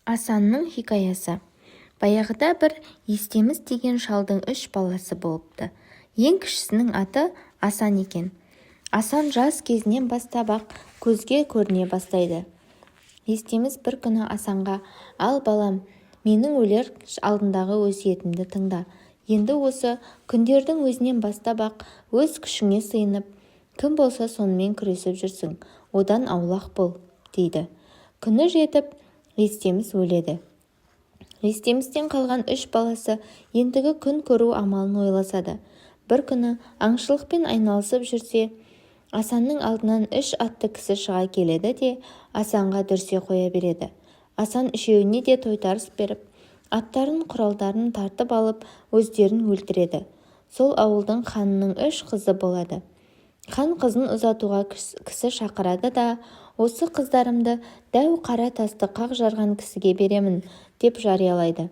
Асанның хикаясы. Баяғыда бір Естемес деген шалдың 3 баласы болыпты. Ең кішісінің аты Асан екен. Асан жас кезінен бастап-ақ көзге көріне бастайды. Естемес бір күні Асанға: «Ал балам, менің өлер алдындағы өсиетімді тыңда. Енді осы күндердің өзінен бастап-ақ өз күшіңе сыйынып, кім болса сонымен күресіп жүрсің, одан аулақ бол», дейді. Күні жетіп, Естемес өледі. Естеместен қалған 3 баласы ендігі күн көру амалын ойласады. Бір күні аңшылықпен айналысып жүрсе, Асанның алдынан 3 атты кісі шыға келеді де Асанға дүрсе қоя береді. Асан үшеуіне де тойтарыс беріп, аттарын құралдарын тартып алып, өздерін өлтіреді. Сол ауылдың ханының 3 қызы болады. Хан қызын ұзатуға кісі шақырады да: «Осы қыздарымды дәу қара тасты қақ жарған кісіге беремін», деп жариялайды.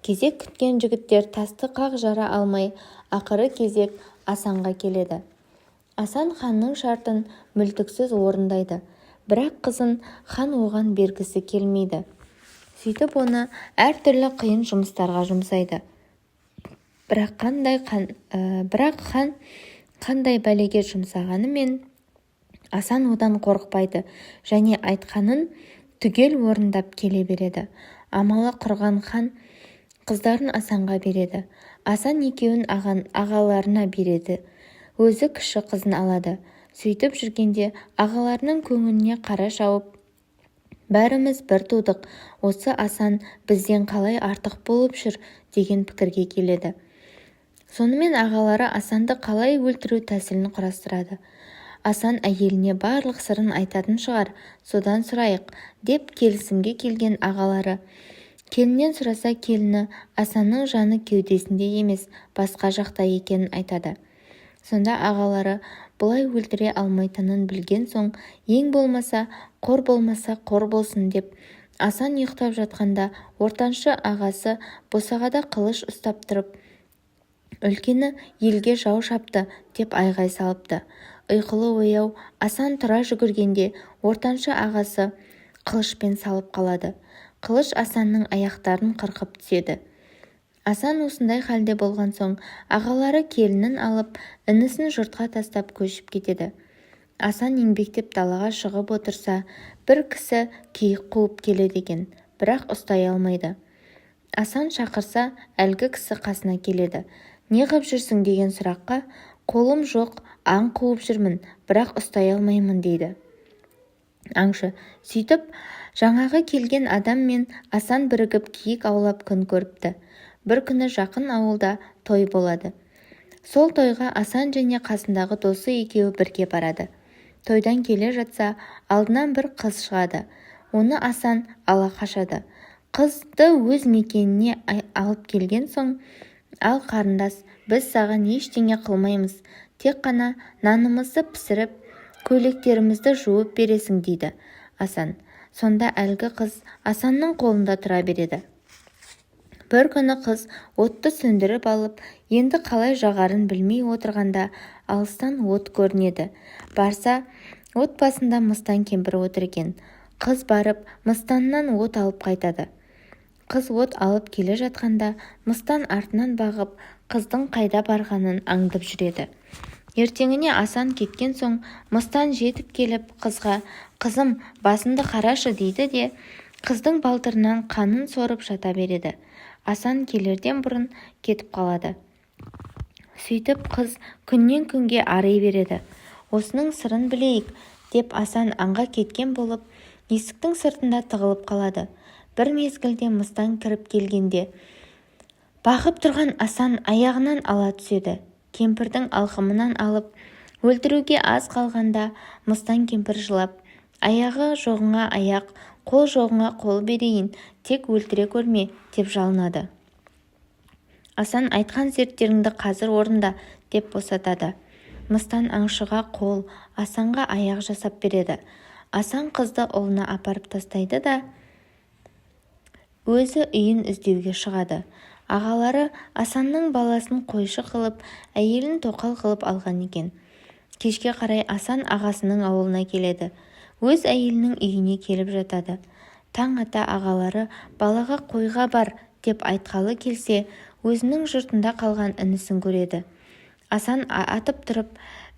Кезек күткен жігіттер тасты қақ жара алмай, ақыры кезек Асанға келеді. Асан ханның шартын мүлтіксіз орындайды, бірақ қызын хан оған бергісі келмейді. Сөйтіп оны әртүрлі қиын жұмыстарға жұмсайды. Бірақ хан қандай бәлеге жұмсағанымен Асан одан қорықпайды және айтқанын түгел орындап келе береді. Амалы құрған хан қыздарын Асанға береді. Асан екеуін ағаларына береді. Өзі кіші қызын алады. Сөйтіп жүргенде ағаларының көңіліне қара шауып: «Бәріміз бір тудық, осы Асан бізден қалай артық болып жүр», деген пікірге келеді. Сонымен ағалары Асанды қалай өлтіру тәсілін құрастырады. Асан әйеліне барлық сырын айтатын шығар, содан сұрайық, деп келісімге келген ағалары. Келіннен сұраса, келіні Асанның жаны кеудесінде емес, басқа жақта екенін айтады. Сонда ағалары бұлай өлтіре алмайтынын білген соң, ең болмаса қор болсын деп, Асан ұйықтап жатқанда ортаншы ағасы босағада қылыш ұстап тұрып, «Үлкені елге жау шапты», деп айғай салыпты. Ұйқылы ояу Асан тұра жүгіргенде ортаншы ағасы қылышпен салып қалады. Қылыш Асанның аяқтарын қырқып түседі. Асан осындай халде болған соң, ағалары келінін алып, інісін жұртқа тастап көшіп кетеді. Асан еңбектеп далаға шығып отырса, бір кісі киік қуып келеді екен, бірақ ұстай алмайды. Асан шақырса, әлгі кісі қасына келеді. «Не қып жүрсің?» деген сұраққа: «Қолым жоқ, аң қуып жүрмін, бірақ ұстай алмаймын», дейді аңшы. Сөйтіп, жаңағы келген адам мен Асан бірігіп киік аулап күн көріпті. Бір күні жақын ауылда той болады. Сол тойға Асан және қасындағы досы екеуі бірге барады. Тойдан келе жатса, алдынан бір қыз шығады. Оны Асан ала қашады. Қызды өз мекеніне алып келген соң: «Ал қарындас, біз саған ештеңе қылмаймыз, тек қана нанымызды пісіріп, көйлектерімізді жуып бересің», дейді Асан. Сонда әлгі қыз Асанның қолында тұра береді. Бір күні қыз отты сөндіріп алып, енді қалай жағарын білмей отырғанда, алыстан от көрінеді. Барса, от басында мыстан кемпір отыр екен. Қыз барып, мыстаннан от алып қайтады. Қыз от алып келе жатқанда, мыстан артынан бағып, қыздың қайда барғанын аңдып жүреді. Ертеңіне Асан кеткен соң, мыстан жетіп келіп қызға: «Қызым, басынды қарашы», дейді де қыздың балтырынан қанын сорып жата береді. Асан келерден бұрын кетіп қалады. Сөйтіп қыз күннен күнге арый береді. «Осының сырын білейік», деп Асан аңға кеткен болып, есіктің сыртында тығылып қалады. Бір мезгілде мыстан кіріп келгенде, бағып тұрған Асан аяғынан ала түседі. Кемпірдің алқымынан алып, өлтіруге аз қалғанда, мыстан кемпір жылап: «Аяғы жоғыңа аяқ, қол жоғыңа қол берейін, тек өлтіре көрме», деп жалынады. Асан: «Айтқан серттеріңді қазір орында», деп босатады. Мыстан аңшыға қол, Асанға аяқ жасап береді. Асан қызды ұлына апарып тастайды да өзі үйін іздеуге шығады. Ағалары Асанның баласын қойшы қылып, әйелін тоқал қылып алған екен. Кешке қарай Асан ағасының ауылына келеді. Өз әйелінің үйіне келіп жатады. таң ата ағалары балаға қойға бар деп айтқалы келсе, өзінің жұртында қалған інісін көреді. Асан атып тұрып,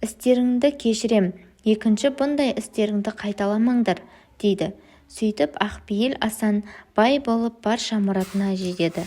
істеріңді кешірем, екінші бұндай істеріңді қайталамаңдар, дейді. Сөйтіп Ақпейіл Асан бай болып барша мұратына жетеді.